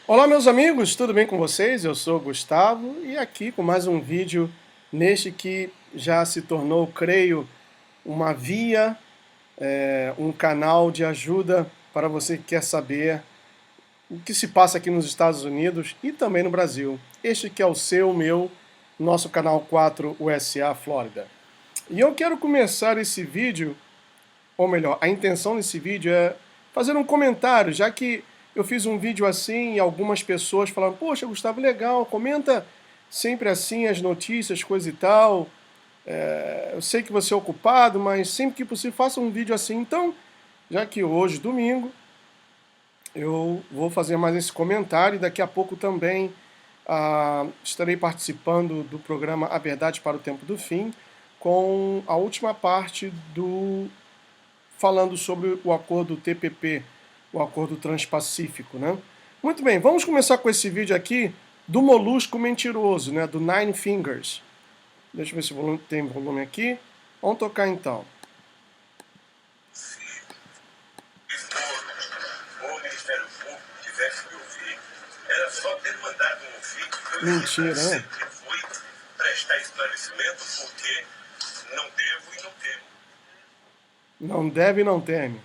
Olá, meus amigos, tudo bem com vocês? Eu sou o Gustavo e aqui com mais um vídeo neste que já se tornou, creio, uma via, um canal de ajuda para você que quer saber o que se passa aqui nos Estados Unidos e também no Brasil. Este que é o seu, meu, nosso canal 4 USA Flórida. E eu quero começar esse vídeo, ou melhor, a intenção desse vídeo é fazer um comentário, já que eu fiz um vídeo assim e algumas pessoas falaram: poxa, Gustavo, legal, comenta sempre assim as notícias, coisa e tal. Eu sei que você é ocupado, mas sempre que possível faça um vídeo assim. Então, já que hoje, domingo, eu vou fazer mais esse comentário e daqui a pouco também estarei participando do programa A Verdade para o Tempo do Fim, com a última parte do falando sobre o acordo TPP, o acordo transpacífico, né? Muito bem, vamos começar com esse vídeo aqui do molusco mentiroso, né? Do Nine Fingers. Deixa eu ver se tem volume aqui. Vamos tocar então. Se o Ministério Público tivesse me ouvir, era só ter mandado um vídeo. Mentira, né? Sempre fui prestar esclarecimento porque não devo e não temo. Não deve e não teme.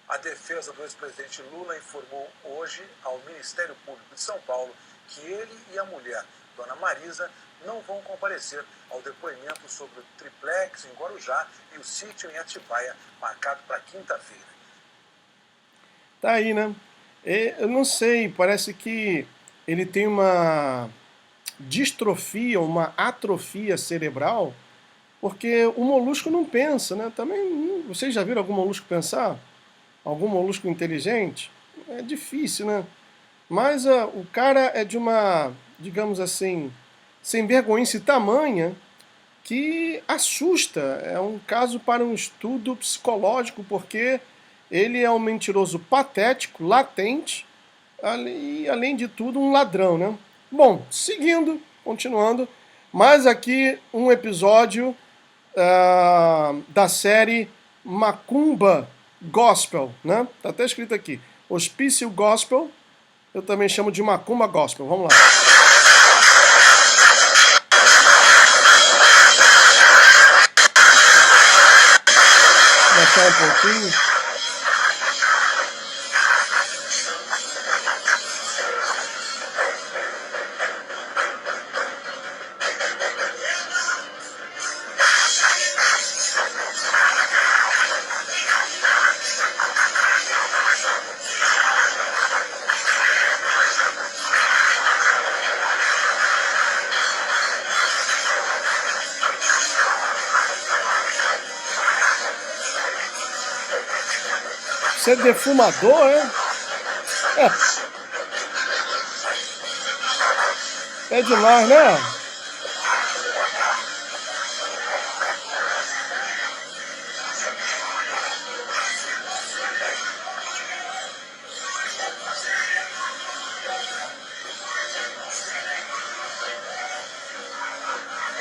A defesa do ex-presidente Lula informou hoje ao Ministério Público de São Paulo que ele e a mulher, Dona Marisa, não vão comparecer ao depoimento sobre o triplex em Guarujá e o sítio em Atibaia, marcado para quinta-feira. Tá aí, né? Eu não sei, parece que ele tem uma distrofia, uma atrofia cerebral, porque o molusco não pensa, né? Também, vocês já viram algum molusco pensar? Algum molusco inteligente? É difícil, né? Mas o cara é de uma, digamos assim, sem vergonhice tamanha que assusta. É um caso para um estudo psicológico, porque ele é um mentiroso patético, latente, e além de tudo um ladrão, né? Bom, seguindo, continuando, mais aqui um episódio da série Macumba Gospel, né? Tá até escrito aqui, Hospício Gospel, eu também chamo de Macumba Gospel. Vamos lá. Vou baixar um pouquinho. Você é defumador, é? É demais, né?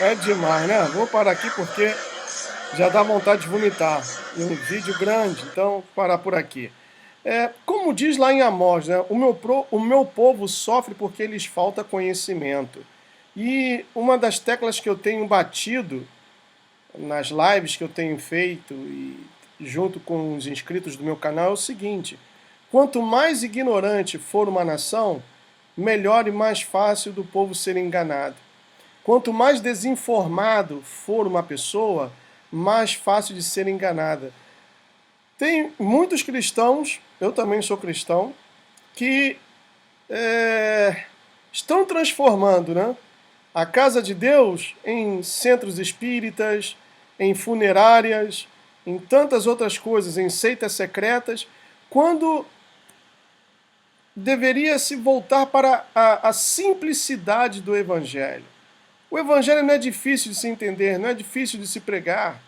É demais, né? Vou parar aqui porque já dá vontade de vomitar. E um vídeo grande, então parar por aqui. Como diz lá em Amós, né? O meu povo sofre porque lhes falta conhecimento. E uma das teclas que eu tenho batido nas lives que eu tenho feito e junto com os inscritos do meu canal é o seguinte: quanto mais ignorante for uma nação, melhor e mais fácil do povo ser enganado. Quanto mais desinformado for uma pessoa, mais fácil de ser enganada. Tem muitos cristãos, eu também sou cristão, que estão transformando, né, a casa de Deus em centros espíritas, em funerárias, em tantas outras coisas, em seitas secretas, quando deveria se voltar para a simplicidade do Evangelho. O Evangelho não é difícil de se entender, não é difícil de se pregar.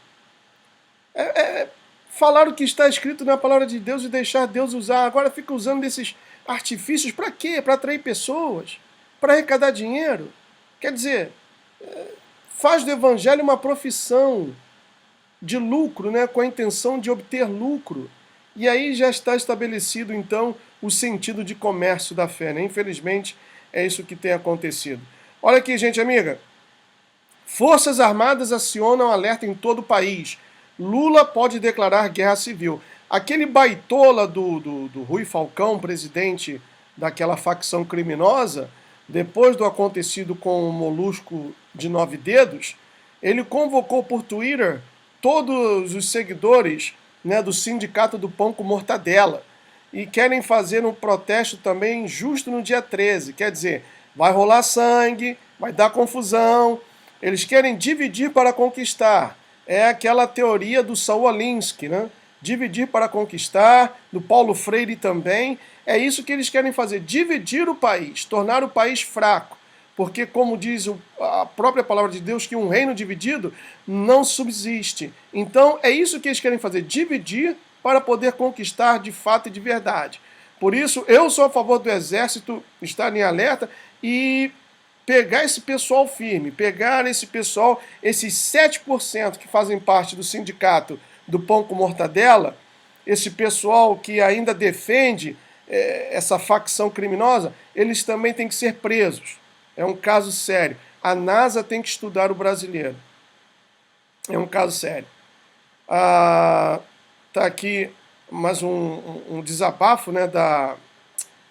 Falar o que está escrito na palavra de Deus e deixar Deus usar. Agora fica usando desses artifícios para quê? Para atrair pessoas? Para arrecadar dinheiro? Quer dizer, faz do Evangelho uma profissão de lucro, né, com a intenção de obter lucro. e aí já está estabelecido, então, o sentido de comércio da fé, né? Infelizmente, é isso que tem acontecido. Olha aqui, gente amiga. Forças Armadas acionam alerta em todo o país. Lula pode declarar guerra civil. Aquele baitola do Rui Falcão, presidente daquela facção criminosa, depois do acontecido com o Molusco de 9 dedos, ele convocou por Twitter todos os seguidores, né, do Sindicato do Pão com Mortadela e querem fazer um protesto também justo no dia 13. Quer dizer, vai rolar sangue, vai dar confusão. Eles querem dividir para conquistar. É aquela teoria do Saul Alinsky, né? Dividir para conquistar, do Paulo Freire também. É isso que eles querem fazer, dividir o país, tornar o país fraco. Porque, como diz a própria palavra de Deus, que um reino dividido não subsiste. Então, é isso que eles querem fazer, dividir para poder conquistar de fato e de verdade. Por isso, eu sou a favor do Exército estar em alerta e pegar esse pessoal firme, pegar esse pessoal, esses 7% que fazem parte do sindicato do Pão com Mortadela, esse pessoal que ainda defende essa facção criminosa, eles também têm que ser presos. É um caso sério. A NASA tem que estudar o brasileiro. É um caso sério. Tá aqui mais um desabafo, né,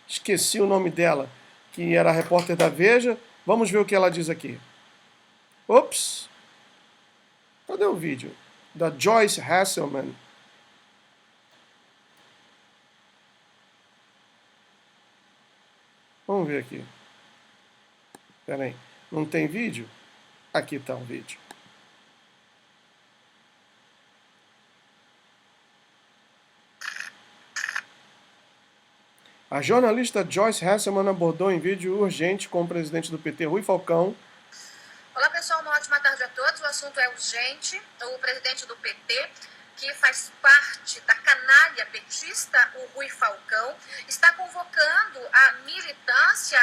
esqueci o nome dela, que era a repórter da Veja. Vamos ver o que ela diz aqui. Ops! Cadê o vídeo? Da Joyce Hasselman. Vamos ver aqui. Espera aí. Não tem vídeo? Aqui está o vídeo. A jornalista Joyce Hasselman abordou em vídeo urgente com o presidente do PT, Rui Falcão. Olá pessoal, uma ótima tarde a todos. O assunto é urgente. O presidente do PT, que faz parte da canalha petista, o Rui Falcão, está convocando a militância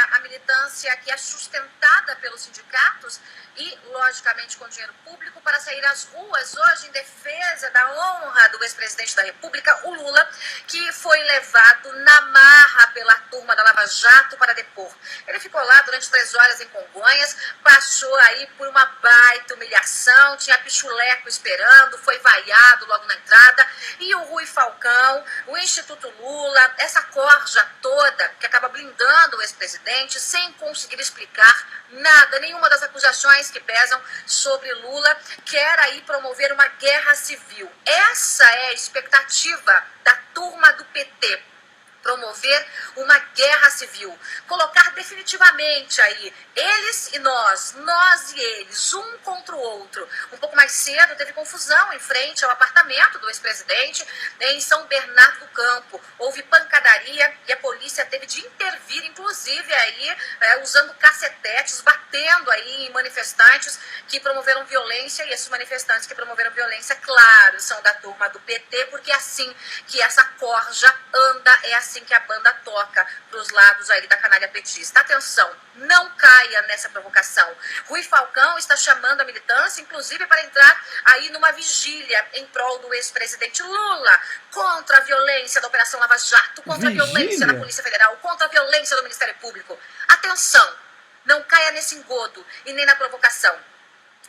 que é sustentada pelos sindicatos e, logicamente, com dinheiro público, para sair às ruas hoje em defesa da honra do ex-presidente da República, o Lula, que foi levado na marra pela turma da Lava Jato para depor. Ele ficou lá durante 3 horas em Congonhas, passou aí por uma baita humilhação, tinha pichuleco esperando, foi vaiado logo na entrada, e o Rui Falcão, o Instituto Lula, essa corja toda que acaba blindando o ex-presidente sem conseguir explicar nada, nenhuma das acusações que pesam sobre Lula, quer aí promover uma guerra civil. Essa é a expectativa da turma do PT. Promover uma guerra civil, colocar definitivamente aí eles e nós e eles, um contra o outro. Um pouco mais cedo teve confusão em frente ao apartamento do ex-presidente em São Bernardo do Campo. Houve pancadaria e a polícia teve de intervir, inclusive aí usando cacetetes, batendo aí em manifestantes que promoveram violência, e esses manifestantes que promoveram violência, claro, são da turma do PT, porque é assim que essa corja anda, é assim que a banda toca para os lados aí da canalha petista. Atenção, não caia nessa provocação. Rui Falcão está chamando a militância, inclusive, para entrar aí numa vigília em prol do ex-presidente Lula, contra a violência da Operação Lava Jato, contra a violência da Polícia Federal, contra a violência do Ministério Público. Atenção, não caia nesse engodo e nem na provocação.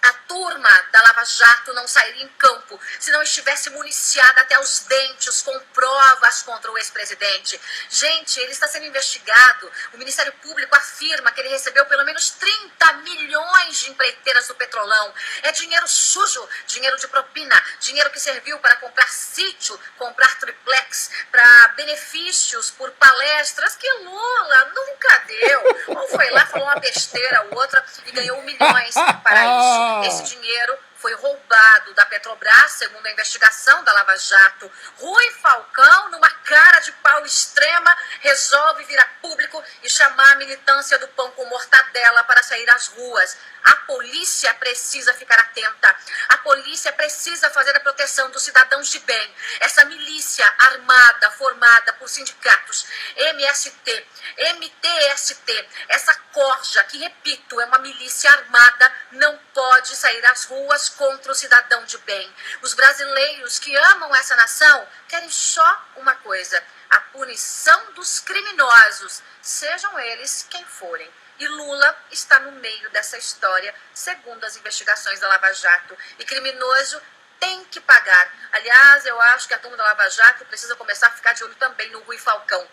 A turma da Lava Jato não sairia em campo se não estivesse municiada até os dentes com provas contra o ex-presidente. Gente, ele está sendo investigado. O Ministério Público afirma que ele recebeu pelo menos 30 milhões de empreiteiras do Petrolão. É dinheiro sujo, dinheiro de propina, dinheiro que serviu para comprar sítio, comprar triplex, para benefícios por palestras que Lula nunca deu. Ou foi lá, falou uma besteira ou outra e ganhou milhões para isso. Esse dinheiro foi roubado da Petrobras, segundo a investigação da Lava Jato. Rui Falcão, numa cara de pau extrema, resolve vir a público e chamar a militância do Pão com Mortadela para sair às ruas. A polícia precisa ficar atenta. A polícia precisa fazer a proteção dos cidadãos de bem. Essa milícia armada, formada por sindicatos, MST, MTST, essa corja, que, repito, é uma milícia armada, não pode sair às ruas mas contra o cidadão de bem. Os brasileiros que amam essa nação querem só uma coisa: a punição dos criminosos, sejam eles quem forem. E Lula está no meio dessa história, segundo as investigações da Lava Jato. E criminoso tem que pagar. Aliás, eu acho que a turma da Lava Jato precisa começar a ficar de olho também no Rui Falcão.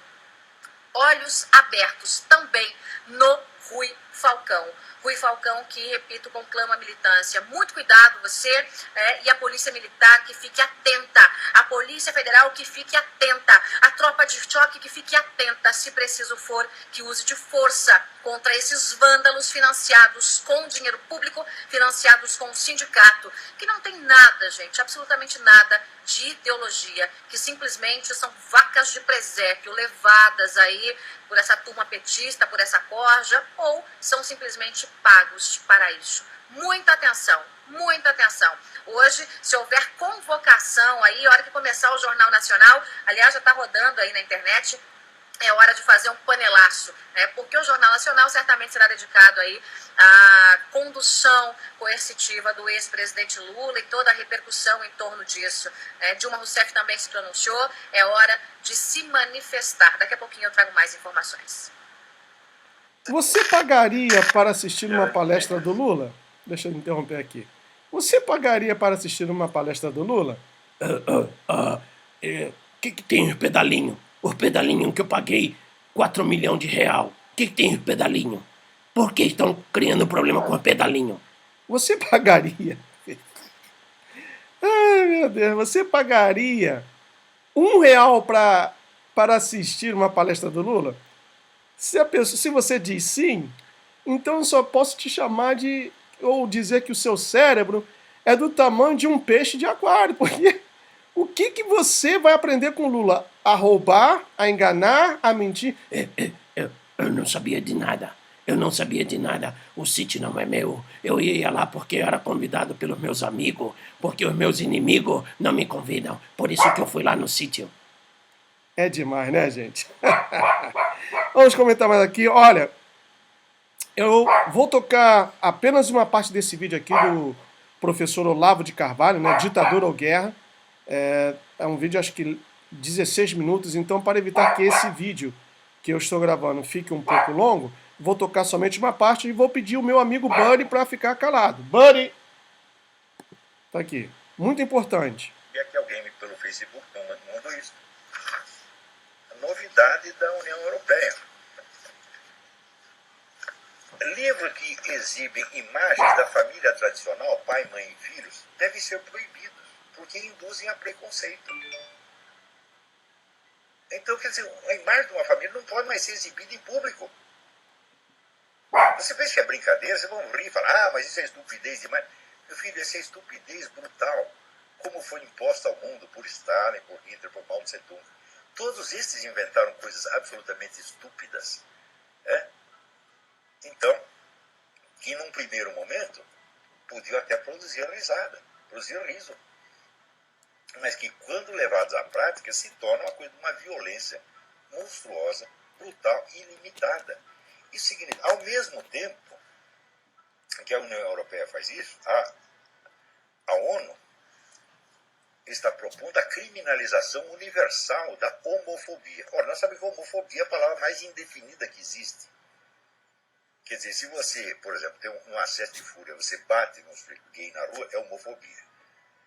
Olhos abertos também no Rui Falcão. Rui Falcão, que, repito, conclama a militância. Muito cuidado você e a Polícia Militar que fique atenta. A Polícia Federal que fique atenta. A tropa de choque que fique atenta, se preciso for, que use de força contra esses vândalos financiados com dinheiro público, financiados com o sindicato, que não tem nada, gente, absolutamente nada de ideologia, que simplesmente são vacas de presépio levadas aí por essa turma petista, por essa corja, ou são simplesmente pagos para isso. Muita atenção, muita atenção. Hoje, se houver convocação aí, a hora que começar o Jornal Nacional, aliás, já está rodando aí na internet, é hora de fazer um panelaço, né? Porque o Jornal Nacional certamente será dedicado aí à condução coercitiva do ex-presidente Lula e toda a repercussão em torno disso. Dilma Rousseff também se pronunciou, é hora de se manifestar. Daqui a pouquinho eu trago mais informações. Você pagaria para assistir uma palestra do Lula? Deixa eu interromper aqui. Você pagaria para assistir uma palestra do Lula? Que tem os pedalinhos? Os pedalinhos que eu paguei 4 milhões de real. Que tem os pedalinhos? Por que estão criando problema com os pedalinhos? Você pagaria? Ai, meu Deus. Você pagaria R$ 1 para assistir uma palestra do Lula? Se você diz sim, então eu só posso te chamar de... ou dizer que o seu cérebro é do tamanho de um peixe de aquário, porque o que você vai aprender com o Lula? A roubar, a enganar, a mentir? Eu não sabia de nada. Eu não sabia de nada. O sítio não é meu. Eu ia lá porque eu era convidado pelos meus amigos, porque os meus inimigos não me convidam. Por isso que eu fui lá no sítio. É demais, né, gente? Vamos comentar mais aqui. Olha, eu vou tocar apenas uma parte desse vídeo aqui do professor Olavo de Carvalho, né? Ditadura ou Guerra. É um vídeo, acho que 16 minutos, então para evitar que esse vídeo que eu estou gravando fique um pouco longo, vou tocar somente uma parte e vou pedir o meu amigo Buddy para ficar calado. Buddy! Tá aqui. Muito importante. E aqui alguém pelo Facebook mandou isso. A novidade da União Europeia. Livros que exibem imagens da família tradicional, pai, mãe e filhos, devem ser proibidos, porque induzem a preconceito. Então, quer dizer, a imagem de uma família não pode mais ser exibida em público. Você pensa que é brincadeira, vocês vão rir e falar, mas isso é estupidez demais. Meu filho, essa é estupidez brutal, como foi imposta ao mundo por Stalin, por Hitler, por Mao Tse Tung. Todos esses inventaram coisas absolutamente estúpidas. Então, que num primeiro momento, podiam até produzir risada, produzir riso. Mas que quando levados à prática, se torna uma coisa de uma violência monstruosa, brutal e ilimitada. Isso significa, ao mesmo tempo que a União Europeia faz isso, a ONU está propondo a criminalização universal da homofobia. Ora, nós sabemos que homofobia é a palavra mais indefinida que existe. Quer dizer, se você, por exemplo, tem um acesso de fúria, você bate num sujeito gay na rua, é homofobia.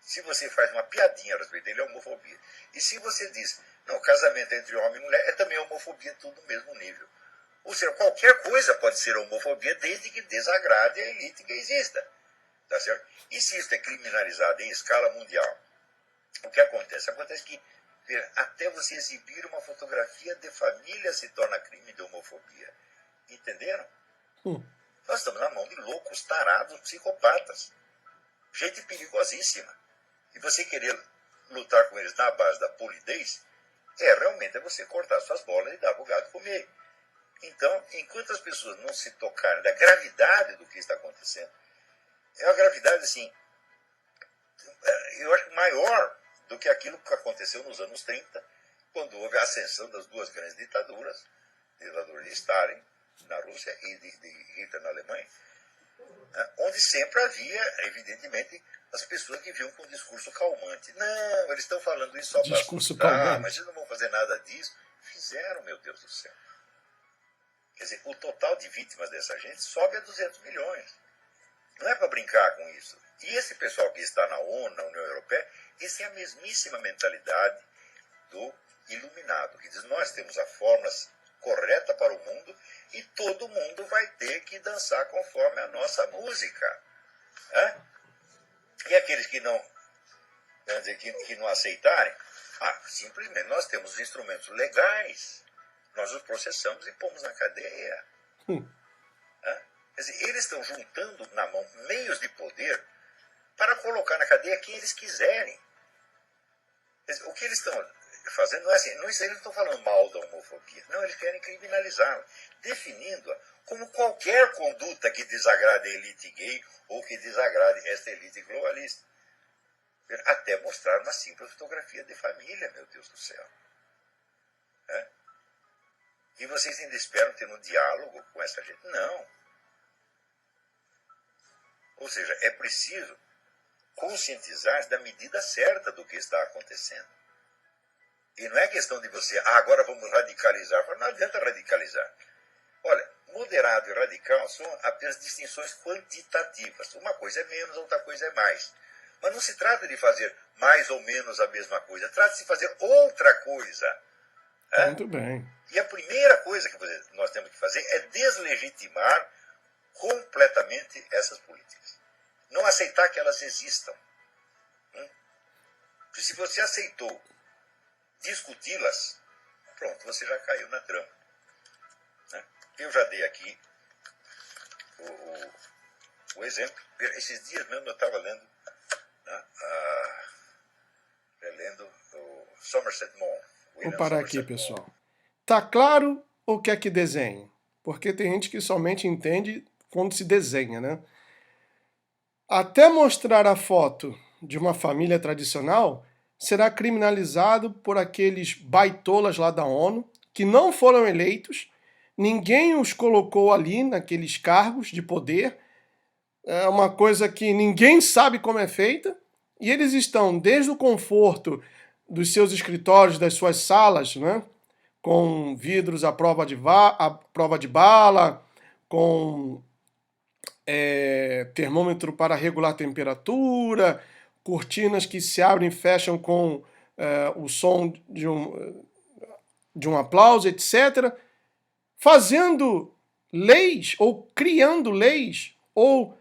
Se você faz uma piadinha a respeito dele, é homofobia. E se você diz, não, casamento entre homem e mulher, é também homofobia, tudo no mesmo nível. Ou seja, qualquer coisa pode ser homofobia, desde que desagrade a elite que exista. Tá certo? E se isso é criminalizado em escala mundial, o que acontece? Acontece que até você exibir uma fotografia de família se torna crime de homofobia. Entenderam? Nós estamos na mão de loucos, tarados, psicopatas. Gente perigosíssima. E você querer lutar com eles na base da polidez, realmente você cortar suas bolas e dar pro gado comer. Então, enquanto as pessoas não se tocarem da gravidade do que está acontecendo, é uma gravidade, assim, eu acho maior do que aquilo que aconteceu nos anos 30, quando houve a ascensão das duas grandes ditaduras, ditadura de Stalin na Rússia e de Hitler na Alemanha. né? Onde sempre havia, evidentemente, as pessoas que vinham com um discurso calmante. Não, eles estão falando isso só para Discurso assustar, mas calmante. eles não vão fazer nada disso. Fizeram, meu Deus do céu. Quer dizer, o total de vítimas dessa gente sobe a 200 milhões. Não é para brincar com isso. E esse pessoal que está na ONU, na União Europeia, esse é a mesmíssima mentalidade do iluminado, que diz, nós temos a fórmula correta para o mundo e todo mundo vai ter que dançar conforme a nossa música. Né? E aqueles que não, quer dizer, que não aceitarem, simplesmente nós temos os instrumentos legais, nós os processamos e pomos na cadeia. Né? Quer dizer, eles estão juntando na mão meios de poder para colocar na cadeia quem eles quiserem. Quer dizer, o que eles estão fazendo não é assim, eles não estão falando mal da homofobia, não, eles querem criminalizá-la, definindo-a como qualquer conduta que desagrade a elite gay ou que desagrade esta elite globalista. Até mostrar uma simples fotografia de família, meu Deus do céu. É? E vocês ainda esperam ter um diálogo com essa gente? Não. Ou seja, é preciso conscientizar da medida certa do que está acontecendo. E não é questão de você, agora vamos radicalizar. Não adianta radicalizar. Olha, moderado e radical são apenas distinções quantitativas. Uma coisa é menos, outra coisa é mais. Mas não se trata de fazer mais ou menos a mesma coisa. Trata-se de fazer outra coisa. É? Muito bem. E a primeira coisa que nós temos que fazer é deslegitimar completamente essas políticas. Não aceitar que elas existam. Porque se você aceitou discuti-las, pronto, você já caiu na trama. Eu já dei aqui o exemplo. Esses dias mesmo eu estava lendo, o Somerset Maugham. Vou parar aqui, pessoal. Tá claro ou quer que desenhe? Porque tem gente que somente entende quando se desenha, né? Até mostrar a foto de uma família tradicional será criminalizado por aqueles baitolas lá da ONU, que não foram eleitos, ninguém os colocou ali naqueles cargos de poder, é uma coisa que ninguém sabe como é feita, e eles estão desde o conforto dos seus escritórios, das suas salas, né, com vidros à prova de bala, com termômetro para regular a temperatura, cortinas que se abrem e fecham com o som de um aplauso, etc. Fazendo leis, ou criando leis, ou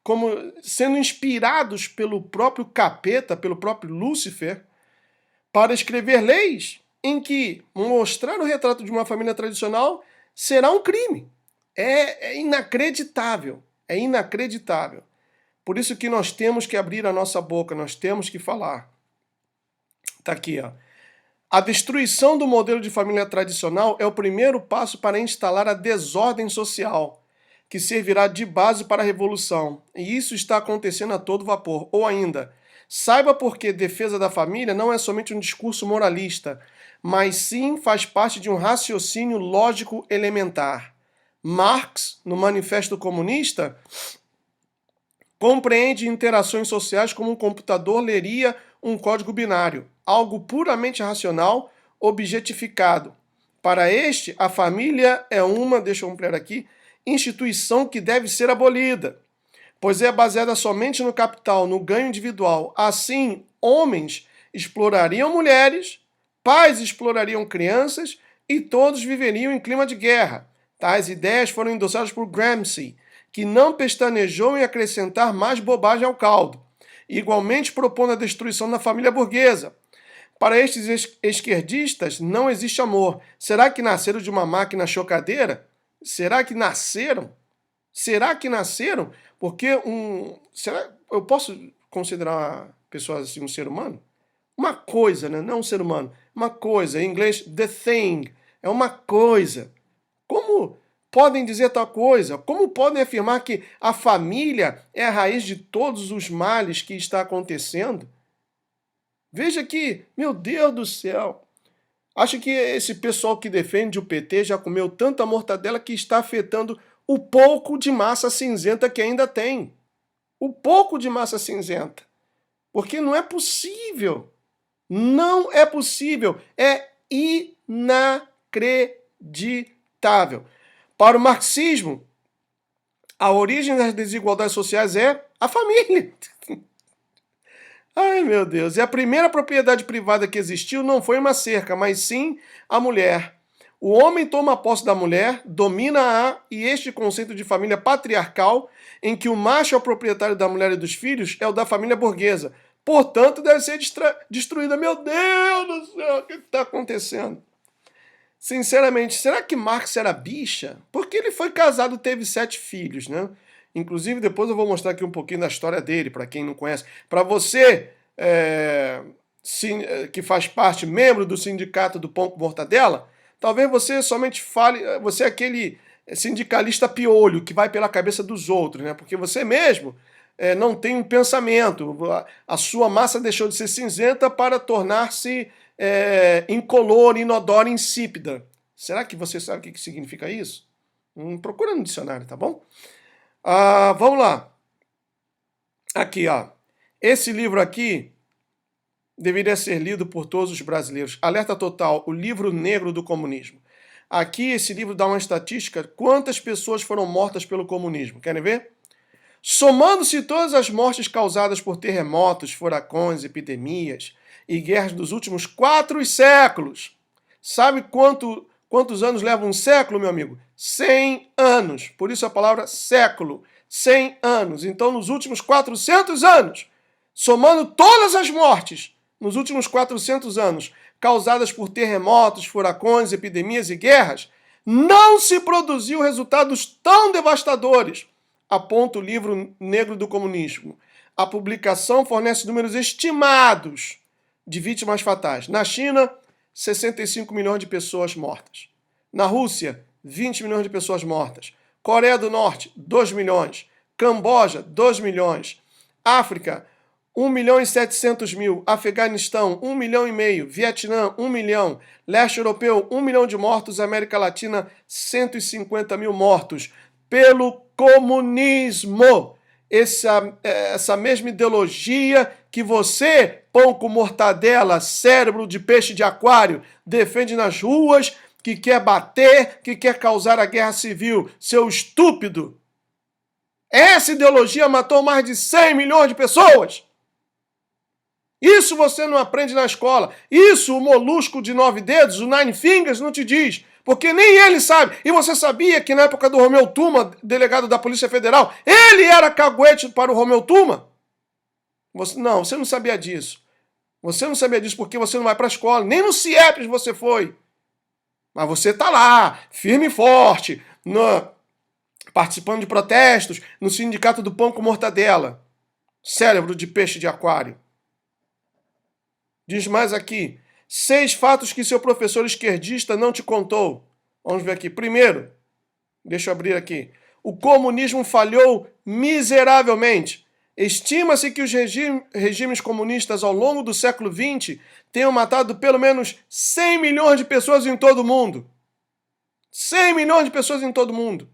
como sendo inspirados pelo próprio capeta, pelo próprio Lúcifer, para escrever leis em que mostrar o retrato de uma família tradicional será um crime. É inacreditável, é inacreditável. Por isso que nós temos que abrir a nossa boca, nós temos que falar. Está aqui, ó. A destruição do modelo de família tradicional é o primeiro passo para instalar a desordem social, que servirá de base para a revolução. E isso está acontecendo a todo vapor. Ou ainda, saiba porque defesa da família não é somente um discurso moralista, mas sim faz parte de um raciocínio lógico elementar. Marx, no Manifesto Comunista, compreende interações sociais como um computador leria um código binário, algo puramente racional, objetificado. Para este, a família é deixa eu ampliar aqui, instituição que deve ser abolida, pois é baseada somente no capital, no ganho individual. Assim, homens explorariam mulheres, pais explorariam crianças e todos viveriam em clima de guerra. Tais ideias foram endossadas por Gramsci, que não pestanejou em acrescentar mais bobagem ao caldo, igualmente propondo a destruição da família burguesa. Para estes esquerdistas, não existe amor. Será que nasceram de uma máquina chocadeira? Será que nasceram? Será que nasceram? Porque eu posso considerar uma pessoa assim um ser humano? Uma coisa, né? Não um ser humano. Uma coisa. Em inglês, the thing. É uma coisa. Como podem dizer tal coisa? Como podem afirmar que a família é a raiz de todos os males que está acontecendo? Veja que, meu Deus do céu, acho que esse pessoal que defende o PT já comeu tanta mortadela que está afetando o pouco de massa cinzenta que ainda tem. O pouco de massa cinzenta. Porque não é possível. Não é possível. É inacreditável. Para o marxismo, a origem das desigualdades sociais é a família. Ai, meu Deus. E a primeira propriedade privada que existiu não foi uma cerca, mas sim a mulher. O homem toma posse da mulher, domina-a, e este conceito de família patriarcal, em que o macho é o proprietário da mulher e dos filhos, é o da família burguesa. Portanto, deve ser destruída. Meu Deus do céu, o que está acontecendo? Sinceramente, será que Marx era bicha? Porque ele foi casado, teve 7 filhos, né? Inclusive, depois eu vou mostrar aqui um pouquinho da história dele, para quem não conhece. Para você que faz parte, membro do sindicato do Pão com Mortadela, talvez você somente fale, você é aquele sindicalista piolho que vai pela cabeça dos outros, né? Porque você mesmo não tem um pensamento. A sua massa deixou de ser cinzenta para tornar-se incolor, inodora, insípida. Será que você sabe o que significa isso? Procura no dicionário, tá bom? Vamos lá. Aqui, ó. Esse livro aqui deveria ser lido por todos os brasileiros. Alerta Total, o livro negro do comunismo. Aqui, esse livro dá uma estatística. Quantas pessoas foram mortas pelo comunismo? Querem ver? Somando-se todas as mortes causadas por terremotos, furacões, epidemias e guerras dos últimos 4 séculos. Sabe quantos anos leva um século, meu amigo? 100 anos. Por isso a palavra século. 100 anos. Então, nos últimos 400 anos, somando todas as mortes, nos últimos 400 anos, causadas por terremotos, furacões, epidemias e guerras, não se produziu resultados tão devastadores, aponta o livro negro do comunismo. A publicação fornece números estimados de vítimas fatais. Na China, 65 milhões de pessoas mortas. Na Rússia, 20 milhões de pessoas mortas. Coreia do Norte, 2 milhões. Camboja, 2 milhões. África, 1 milhão e 700 mil. Afeganistão, 1 milhão e meio. Vietnã, 1 milhão. Leste europeu, 1 milhão de mortos. América Latina, 150 mil mortos. Pelo comunismo. Essa mesma ideologia que você, pão com mortadela, cérebro de peixe de aquário, defende nas ruas, que quer bater, que quer causar a guerra civil. Seu estúpido! Essa ideologia matou mais de 100 milhões de pessoas. Isso você não aprende na escola. Isso o molusco de 9 dedos, o Nine Fingers, não te diz. Porque nem ele sabe. E você sabia que na época do Romeu Tuma, delegado da Polícia Federal, ele era caguete para o Romeu Tuma? Você não sabia disso. Você não sabia disso porque você não vai para a escola. Nem no CIEPS você foi. Mas você está lá, firme e forte, participando de protestos, no Sindicato do Pão com Mortadela. Cérebro de peixe de aquário. Diz mais aqui. 6 fatos que seu professor esquerdista não te contou. Vamos ver aqui. Primeiro, deixa eu abrir aqui. O comunismo falhou miseravelmente. Estima-se que os regimes comunistas ao longo do século XX tenham matado pelo menos 100 milhões de pessoas em todo o mundo. 100 milhões de pessoas em todo o mundo.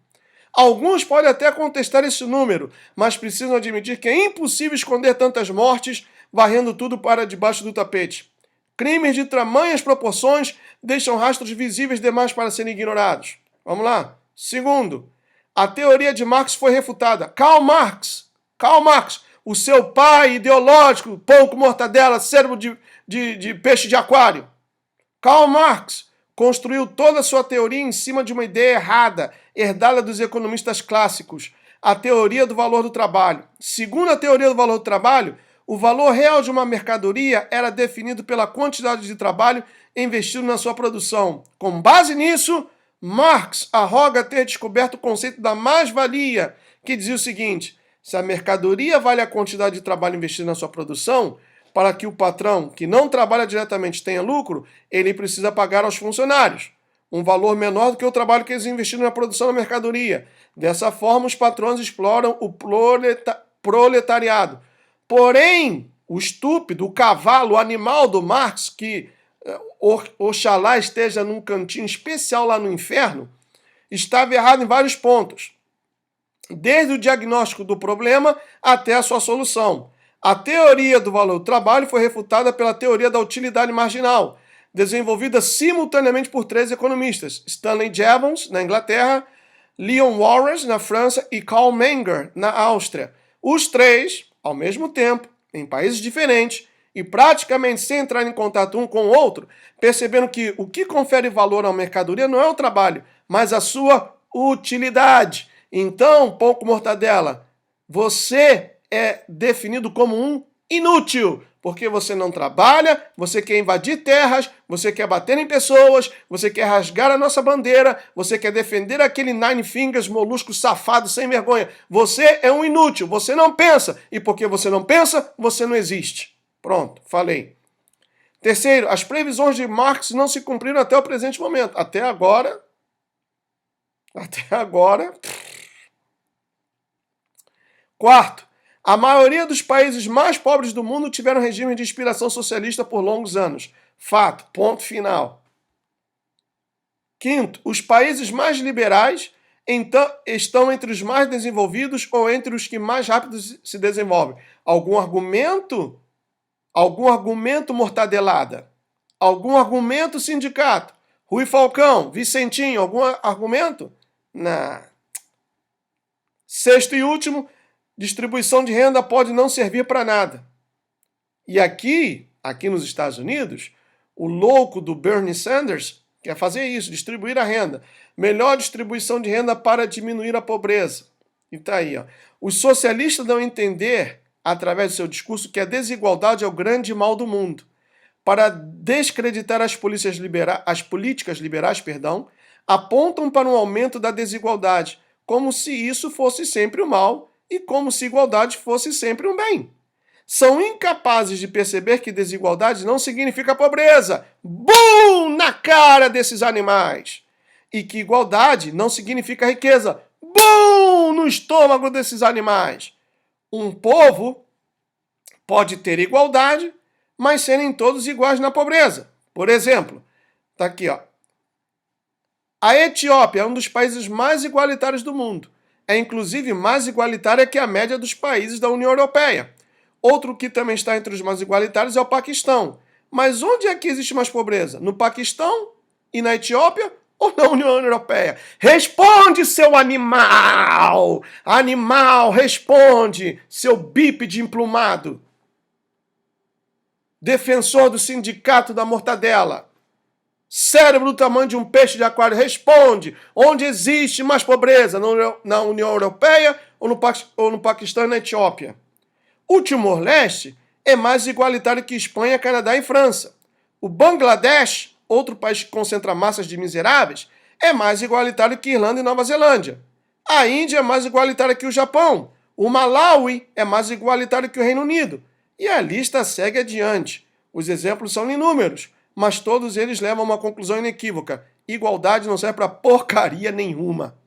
Alguns podem até contestar esse número, mas precisam admitir que é impossível esconder tantas mortes, varrendo tudo para debaixo do tapete. Crimes de tamanhas proporções deixam rastros visíveis demais para serem ignorados. Vamos lá. Segundo, a teoria de Marx foi refutada. Karl Marx, o seu pai ideológico, pão com mortadela, cérebro de peixe de aquário. Karl Marx construiu toda a sua teoria em cima de uma ideia errada, herdada dos economistas clássicos, a teoria do valor do trabalho. Segundo a teoria do valor do trabalho, o valor real de uma mercadoria era definido pela quantidade de trabalho investido na sua produção. Com base nisso, Marx arroga ter descoberto o conceito da mais-valia, que dizia o seguinte: se a mercadoria vale a quantidade de trabalho investido na sua produção, para que o patrão, que não trabalha diretamente, tenha lucro, ele precisa pagar aos funcionários um valor menor do que o trabalho que eles investiram na produção da mercadoria. Dessa forma, os patrões exploram o proletariado. Porém, o estúpido, o cavalo, o animal do Marx, que oxalá esteja num cantinho especial lá no inferno, estava errado em vários pontos. desde o diagnóstico do problema até a sua solução. A teoria do valor do trabalho foi refutada pela teoria da utilidade marginal, desenvolvida simultaneamente por 3 economistas, Stanley Jevons, na Inglaterra, Leon Warren, na França, e Karl Menger, na Áustria. Os 3, ao mesmo tempo, em países diferentes, e praticamente sem entrar em contato um com o outro, percebendo que o que confere valor a uma mercadoria não é o trabalho, mas a sua utilidade. Então, pouco mortadela, você é definido como um inútil, porque você não trabalha, você quer invadir terras, você quer bater em pessoas, você quer rasgar a nossa bandeira, você quer defender aquele Nine Fingers molusco safado sem vergonha. Você é um inútil, você não pensa, e porque você não pensa, você não existe. Pronto, falei. Terceiro, as previsões de Marx não se cumpriram até o presente momento. Até agora. Quarto, a maioria dos países mais pobres do mundo tiveram regime de inspiração socialista por longos anos. Fato, ponto final. Quinto, os países mais liberais estão entre os mais desenvolvidos ou entre os que mais rápido se desenvolvem. Algum argumento? Algum argumento, mortadelada? Algum argumento, sindicato? Rui Falcão, Vicentinho, algum argumento? Não. Sexto e último, distribuição de renda pode não servir para nada. E aqui nos Estados Unidos, o louco do Bernie Sanders quer fazer isso, distribuir a renda. Melhor distribuição de renda para diminuir a pobreza. E tá aí, ó. Os socialistas dão a entender, através do seu discurso, que a desigualdade é o grande mal do mundo. Para descreditar as políticas liberais, apontam para um aumento da desigualdade, como se isso fosse sempre o mal e como se igualdade fosse sempre um bem. São incapazes de perceber que desigualdade não significa pobreza. Bum! Na cara desses animais! E que igualdade não significa riqueza. Bum! No estômago desses animais. Um povo pode ter igualdade, mas serem todos iguais na pobreza. Por exemplo, tá aqui, ó. A Etiópia é um dos países mais igualitários do mundo. É inclusive mais igualitária que a média dos países da União Europeia. Outro que também está entre os mais igualitários é o Paquistão. Mas onde é que existe mais pobreza? No Paquistão e na Etiópia ou na União Europeia? Responde, seu animal! Animal, responde, seu bípede emplumado! Defensor do sindicato da mortadela. Cérebro do tamanho de um peixe de aquário, responde. Onde existe mais pobreza? Na União Europeia ou no Paquistão e na Etiópia? O Timor-Leste é mais igualitário que Espanha, Canadá e França. O Bangladesh, outro país que concentra massas de miseráveis, é mais igualitário que Irlanda e Nova Zelândia. A Índia é mais igualitária que o Japão. O Malawi é mais igualitário que o Reino Unido. E a lista segue adiante. Os exemplos são inúmeros, mas todos eles levam a uma conclusão inequívoca. Igualdade não serve para porcaria nenhuma.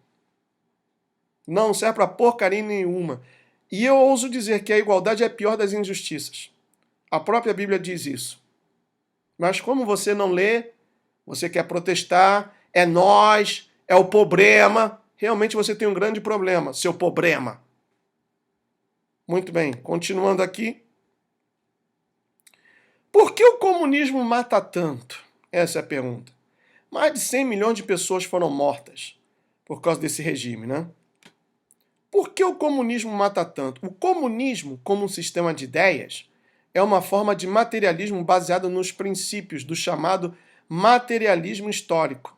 Não serve para porcaria nenhuma. E eu ouso dizer que a igualdade é a pior das injustiças. A própria Bíblia diz isso. Mas como você não lê, você quer protestar, é nós, é o problema. Realmente você tem um grande problema, seu problema. Muito bem, continuando aqui. Por que o comunismo mata tanto? Essa é a pergunta. Mais de 100 milhões de pessoas foram mortas por causa desse regime, né? Por que o comunismo mata tanto? O comunismo, como um sistema de ideias, é uma forma de materialismo baseada nos princípios do chamado materialismo histórico.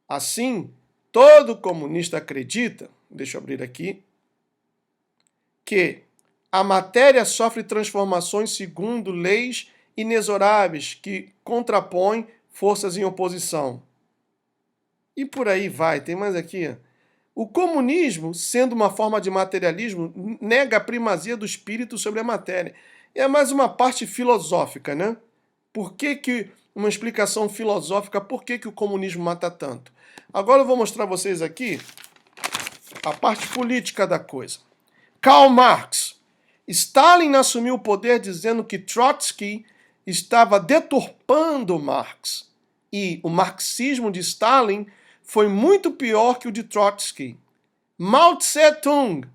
Assim, todo comunista acredita, deixa eu abrir aqui, que a matéria sofre transformações segundo leis inexoráveis que contrapõem forças em oposição. E por aí vai, tem mais aqui. O comunismo, sendo uma forma de materialismo, nega a primazia do espírito sobre a matéria. É mais uma parte filosófica, né? Uma explicação filosófica, por que o comunismo mata tanto? Agora eu vou mostrar a vocês aqui a parte política da coisa. Karl Marx. Stalin assumiu o poder dizendo que Trotsky estava deturpando Marx. E o marxismo de Stalin foi muito pior que o de Trotsky. Mao Tse-tung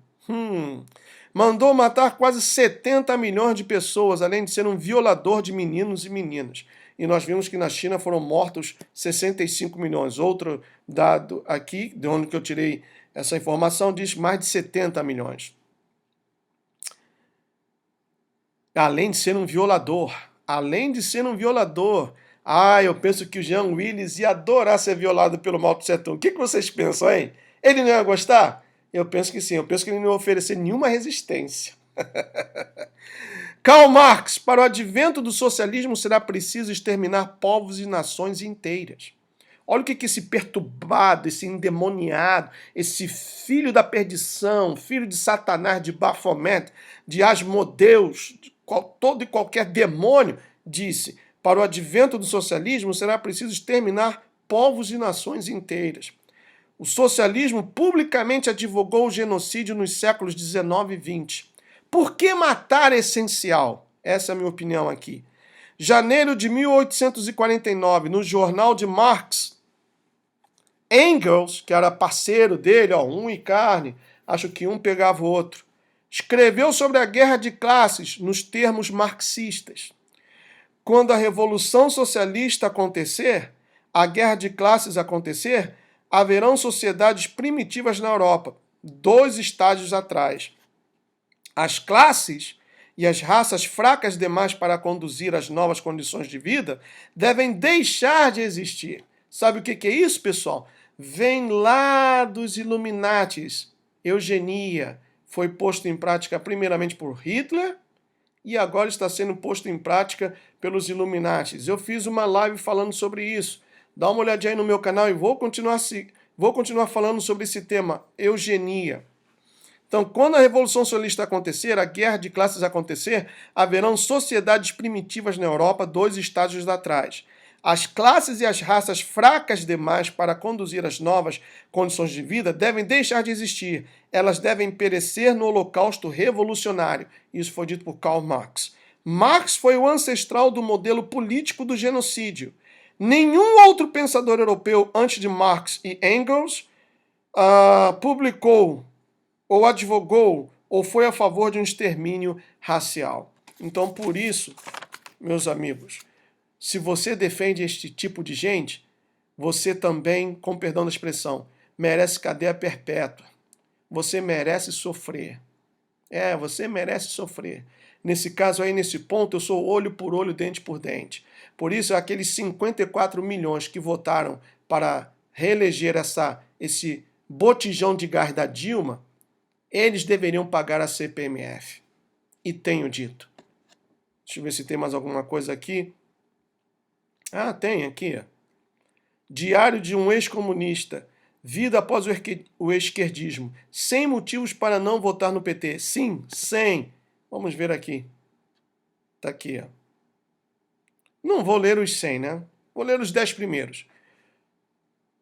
mandou matar quase 70 milhões de pessoas, além de ser um violador de meninos e meninas. E nós vimos que na China foram mortos 65 milhões. Outro dado aqui, de onde que eu tirei essa informação, diz mais de 70 milhões. Além de ser um violador. Além de ser um violador. Eu penso que o Jean Willis ia adorar ser violado pelo Mao Tse-tung. O que vocês pensam, hein? Ele não ia gostar? Eu penso que sim. Eu penso que ele não ia oferecer nenhuma resistência. Karl Marx, para o advento do socialismo será preciso exterminar povos e nações inteiras. Olha o que esse perturbado, esse endemoniado, esse filho da perdição, filho de Satanás, de Baphomet, de Asmodeus, de todo e qualquer demônio, disse: para o advento do socialismo será preciso exterminar povos e nações inteiras. O socialismo publicamente advogou o genocídio nos séculos 19 e 20. Por que matar é essencial? Essa é a minha opinião aqui. Janeiro de 1849, no jornal de Marx, Engels, que era parceiro dele, um e carne, acho que um pegava o outro, escreveu sobre a guerra de classes nos termos marxistas. Quando a Revolução Socialista acontecer, a guerra de classes acontecer, haverão sociedades primitivas na Europa, 2 estágios atrás. As classes e as raças fracas demais para conduzir as novas condições de vida devem deixar de existir. Sabe o que é isso, pessoal? Vem lá dos Illuminatis. Eugenia foi posto em prática primeiramente por Hitler e agora está sendo posto em prática pelos Illuminatis. Eu fiz uma live falando sobre isso. Dá uma olhadinha aí no meu canal e vou continuar falando sobre esse tema, eugenia. Então, quando a Revolução Socialista acontecer, a guerra de classes acontecer, haverão sociedades primitivas na Europa, 2 estágios atrás. As classes e as raças fracas demais para conduzir as novas condições de vida devem deixar de existir. Elas devem perecer no holocausto revolucionário. Isso foi dito por Karl Marx. Marx foi o ancestral do modelo político do genocídio. Nenhum outro pensador europeu antes de Marx e Engels publicou ou advogou ou foi a favor de um extermínio racial. Então, por isso, meus amigos, se você defende este tipo de gente, você também, com perdão da expressão, merece cadeia perpétua. Você merece sofrer. Você merece sofrer. Nesse caso aí, nesse ponto, eu sou olho por olho, dente por dente. Por isso, aqueles 54 milhões que votaram para reeleger esse botijão de gás da Dilma, eles deveriam pagar a CPMF. E tenho dito. Deixa eu ver se tem mais alguma coisa aqui. Tem aqui. Diário de um ex-comunista. Vida após o esquerdismo. 100 motivos para não votar no PT. Sim, 100. Vamos ver aqui. Está aqui. Não vou ler os 100, né? Vou ler os 10 primeiros.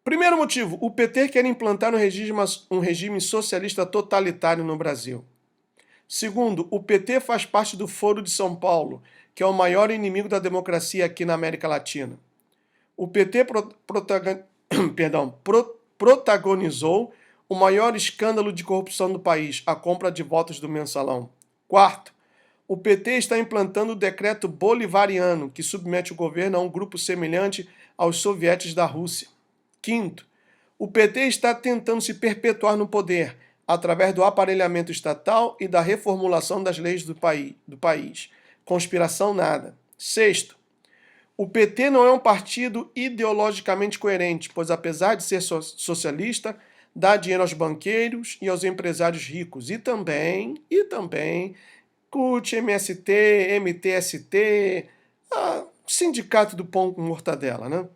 Primeiro motivo, o PT quer implantar um regime socialista totalitário no Brasil. Segundo, o PT faz parte do Foro de São Paulo, que é o maior inimigo da democracia aqui na América Latina. O PT protagonizou o maior escândalo de corrupção do país, a compra de votos do Mensalão. Quarto, o PT está implantando o decreto bolivariano, que submete o governo a um grupo semelhante aos sovietes da Rússia. Quinto, o PT está tentando se perpetuar no poder através do aparelhamento estatal e da reformulação das leis do país. Conspiração nada. Sexto, o PT não é um partido ideologicamente coerente, pois apesar de ser socialista, dá dinheiro aos banqueiros e aos empresários ricos. E também, CUT, MST, MTST, Sindicato do Pão com Mortadela, né?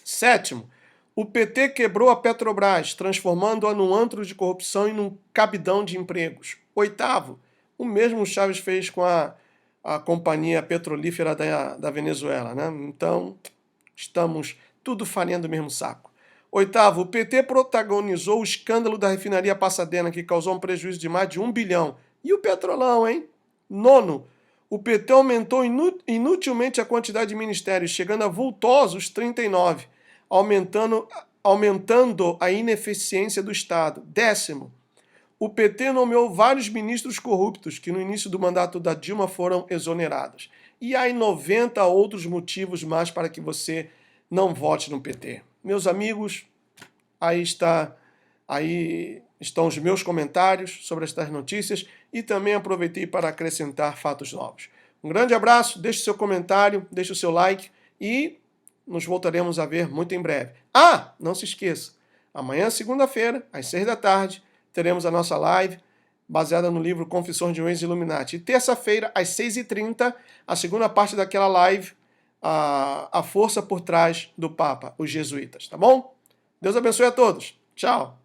Sétimo, o PT quebrou a Petrobras, transformando-a num antro de corrupção e num cabidão de empregos. Oitavo, o mesmo Chávez fez com a companhia petrolífera da Venezuela, né? Então, estamos tudo farinha do mesmo saco. Oitavo, o PT protagonizou o escândalo da refinaria Pasadena, que causou um prejuízo de mais de 1 bilhão. E o petrolão, hein? Nono, o PT aumentou inutilmente a quantidade de ministérios, chegando a vultosos 39, aumentando aumentando a ineficiência do Estado. 10º, o PT nomeou vários ministros corruptos que no início do mandato da Dilma foram exonerados. E há 90 outros motivos mais para que você não vote no PT. Meus amigos, aí estão os meus comentários sobre estas notícias e também aproveitei para acrescentar fatos novos. Um grande abraço, deixe seu comentário, deixe o seu like e nos voltaremos a ver muito em breve. Ah, não se esqueça, amanhã, segunda-feira, às 6 da tarde, teremos a nossa live baseada no livro Confissões de um Ex-Illuminati. E terça-feira, às 6h30, a segunda parte daquela live, a força por trás do Papa, os jesuítas, tá bom? Deus abençoe a todos. Tchau.